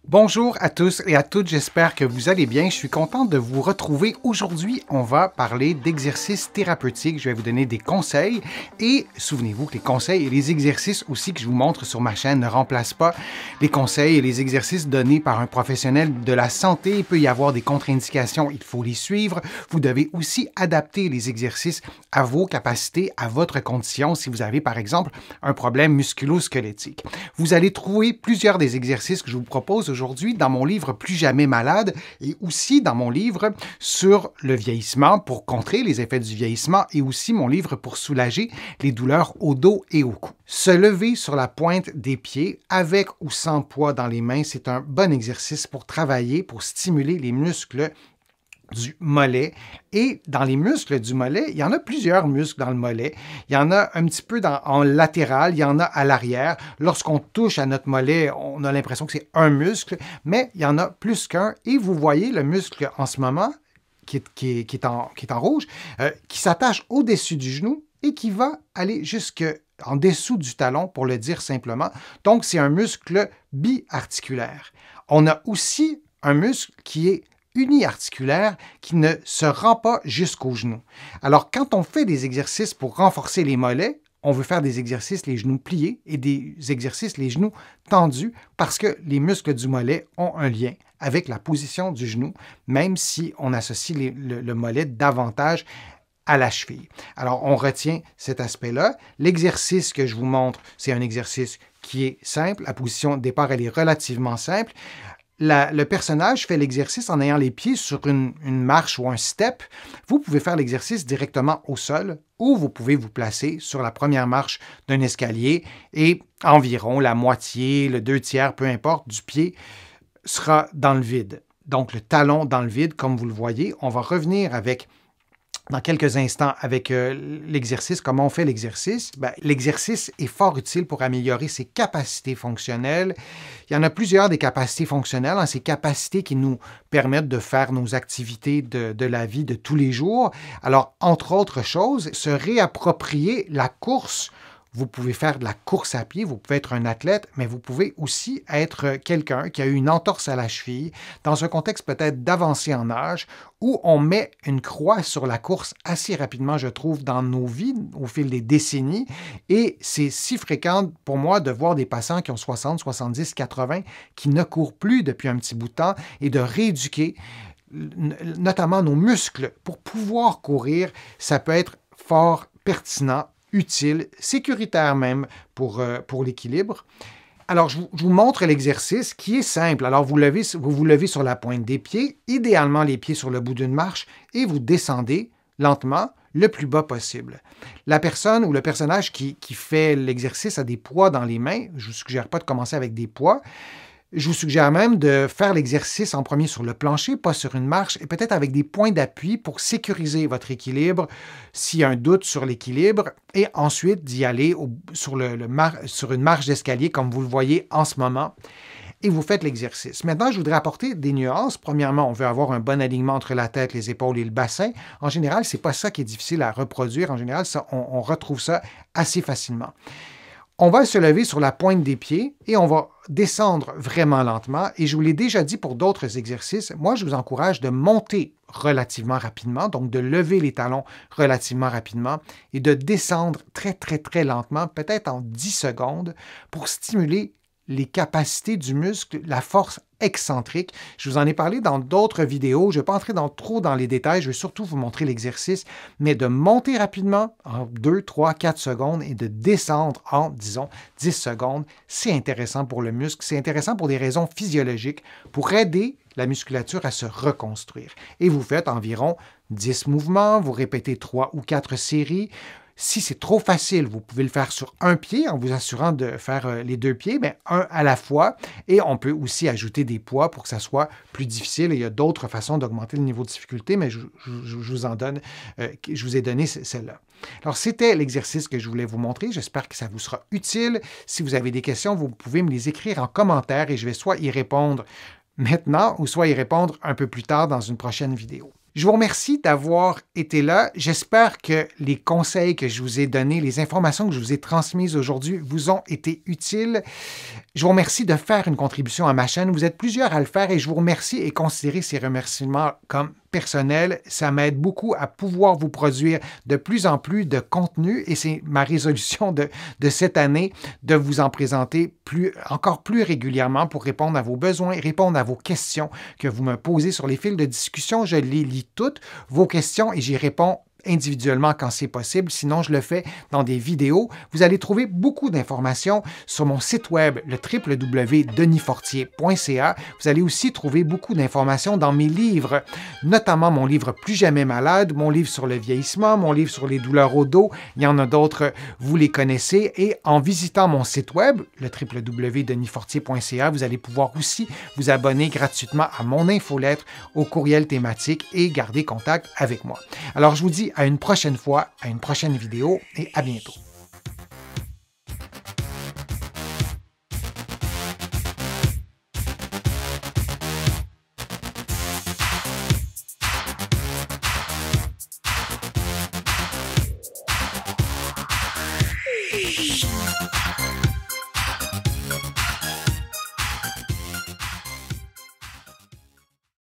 Bonjour à tous et à toutes, j'espère que vous allez bien. Je suis content de vous retrouver. Aujourd'hui, on va parler d'exercices thérapeutiques. Je vais vous donner des conseils et souvenez-vous que les conseils et les exercices aussi que je vous montre sur ma chaîne ne remplacent pas les conseils et les exercices donnés par un professionnel de la santé. Il peut y avoir des contre-indications, il faut les suivre. Vous devez aussi adapter les exercices à vos capacités, à votre condition. Si vous avez par exemple un problème musculo-squelettique, vous allez trouver plusieurs des exercices que je vous propose aujourd'hui dans mon livre Plus jamais malade et aussi dans mon livre sur le vieillissement pour contrer les effets du vieillissement et aussi mon livre pour soulager les douleurs au dos et au cou. Se lever sur la pointe des pieds avec ou sans poids dans les mains, c'est un bon exercice pour travailler, pour stimuler les muscles du mollet. Et dans les muscles du mollet, il y en a plusieurs muscles dans le mollet. Il y en a un petit peu en latéral, il y en a à l'arrière. Lorsqu'on touche à notre mollet, on a l'impression que c'est un muscle, mais il y en a plus qu'un. Et vous voyez le muscle en ce moment, qui est en rouge, qui s'attache au-dessus du genou et qui va aller jusque en dessous du talon, pour le dire simplement. Donc, c'est un muscle biarticulaire. On a aussi un muscle qui est uniarticulaire qui ne se rend pas jusqu'au genou. Alors, quand on fait des exercices pour renforcer les mollets, on veut faire des exercices les genoux pliés et des exercices les genoux tendus parce que les muscles du mollet ont un lien avec la position du genou, même si on associe le mollet davantage à la cheville. Alors, on retient cet aspect-là. L'exercice que je vous montre, c'est un exercice qui est simple. La position de départ, elle est relativement simple. Le personnage fait l'exercice en ayant les pieds sur une marche ou un step. Vous pouvez faire l'exercice directement au sol ou vous pouvez vous placer sur la première marche d'un escalier et environ la moitié, le 2/3, peu importe, du pied sera dans le vide. Donc, le talon dans le vide, comme vous le voyez. On va revenir dans quelques instants avec l'exercice, comment on fait l'exercice. L'exercice est fort utile pour améliorer ses capacités fonctionnelles. Il y en a plusieurs des capacités fonctionnelles, ces capacités qui nous permettent de faire nos activités de la vie de tous les jours. Alors, entre autres choses, se réapproprier la course. Vous pouvez faire de la course à pied, vous pouvez être un athlète, mais vous pouvez aussi être quelqu'un qui a eu une entorse à la cheville, dans un contexte peut-être d'avancée en âge, où on met une croix sur la course assez rapidement, je trouve, dans nos vies, au fil des décennies. Et c'est si fréquent pour moi de voir des patients qui ont 60, 70, 80, qui ne courent plus depuis un petit bout de temps et de rééduquer notamment nos muscles pour pouvoir courir. Ça peut être fort pertinent, utile, sécuritaire même pour l'équilibre. Alors, je vous montre l'exercice qui est simple. Alors, vous vous levez sur la pointe des pieds, idéalement les pieds sur le bout d'une marche, et vous descendez lentement le plus bas possible. La personne ou le personnage qui fait l'exercice a des poids dans les mains. Je ne vous suggère pas de commencer avec des poids. Je vous suggère même de faire l'exercice en premier sur le plancher, pas sur une marche, et peut-être avec des points d'appui pour sécuriser votre équilibre s'il y a un doute sur l'équilibre, et ensuite d'y aller sur une marche d'escalier comme vous le voyez en ce moment, et vous faites l'exercice. Maintenant, je voudrais apporter des nuances. Premièrement, on veut avoir un bon alignement entre la tête, les épaules et le bassin. En général, ce n'est pas ça qui est difficile à reproduire. En général, on retrouve ça assez facilement. On va se lever sur la pointe des pieds et on va descendre vraiment lentement. Et je vous l'ai déjà dit pour d'autres exercices, moi, je vous encourage de monter relativement rapidement, donc de lever les talons relativement rapidement et de descendre très, très, très lentement, peut-être en 10 secondes, pour stimuler les capacités du muscle, la force excentrique. Je vous en ai parlé dans d'autres vidéos. Je ne vais pas entrer trop dans les détails. Je vais surtout vous montrer l'exercice, mais de monter rapidement en 2, 3, 4 secondes et de descendre en, disons, 10 secondes, c'est intéressant pour le muscle. C'est intéressant pour des raisons physiologiques, pour aider la musculature à se reconstruire. Et vous faites environ 10 mouvements, vous répétez 3 ou 4 séries. Si c'est trop facile, vous pouvez le faire sur un pied en vous assurant de faire les deux pieds, mais un à la fois. Et on peut aussi ajouter des poids pour que ça soit plus difficile. Et il y a d'autres façons d'augmenter le niveau de difficulté, mais je vous ai donné celle-là. Alors, c'était l'exercice que je voulais vous montrer. J'espère que ça vous sera utile. Si vous avez des questions, vous pouvez me les écrire en commentaire et je vais soit y répondre maintenant ou soit y répondre un peu plus tard dans une prochaine vidéo. Je vous remercie d'avoir été là. J'espère que les conseils que je vous ai donnés, les informations que je vous ai transmises aujourd'hui vous ont été utiles. Je vous remercie de faire une contribution à ma chaîne. Vous êtes plusieurs à le faire et je vous remercie et considérez ces remerciements comme personnels. Ça m'aide beaucoup à pouvoir vous produire de plus en plus de contenu et c'est ma résolution de cette année de vous en présenter encore plus régulièrement pour répondre à vos besoins, répondre à vos questions que vous me posez sur les fils de discussion. Je les lis toutes, vos questions, et j'y réponds individuellement quand c'est possible. Sinon, je le fais dans des vidéos. Vous allez trouver beaucoup d'informations sur mon site web, le www.denisfortier.ca. Vous allez aussi trouver beaucoup d'informations dans mes livres, notamment mon livre Plus jamais malade, mon livre sur le vieillissement, mon livre sur les douleurs au dos. Il y en a d'autres, vous les connaissez. Et en visitant mon site web, le www.denisfortier.ca, vous allez pouvoir aussi vous abonner gratuitement à mon infolettre, au courriel thématique et garder contact avec moi. Alors, je vous dis à une prochaine fois, à une prochaine vidéo et à bientôt.